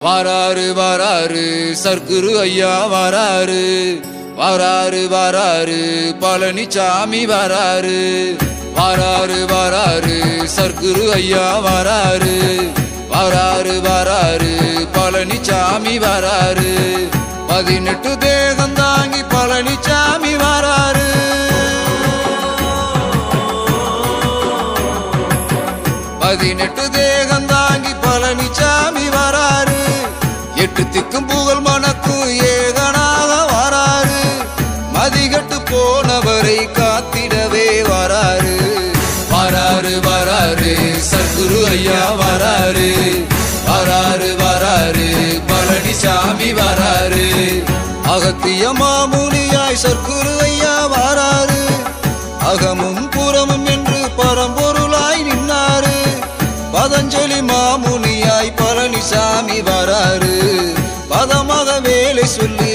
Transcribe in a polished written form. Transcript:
வாராரு வாராரு சர்க்குரு ஐயா வாராரு, வாராரு வாராரு பழனிசாமி வாராரு. வாராரு வாராரு சர்க்குரு ஐயா வாராரு, வாராரு வாராரு பழனிசாமி வாராரு. 18 தேகம் தாங்கி பழனிசாமி வாராரு. 18 தேகம் தாங்கி பழனிசாமி வாராரு. 8 திக்கும் புகழ் மணக்கும் ஏகனாக வாராரு. மதிகட்டு போனவரை காத்திடவே வாராரு. வாராரு வாராரு சர்க்குரு ஐயா வாராரு, வாராரு வாராரு பழனிசாமி வாராரு. அகத்திய மாமுனியாய் சர்க்குரு ஐயா வாராரு. அகமும் புறமும் என்று பரம்பொருளாய் நின்னாரு. பதஞ்சலி மாமுனியாய் பழனிசாமி வாராரு. பதமாக வேலை சொல்லி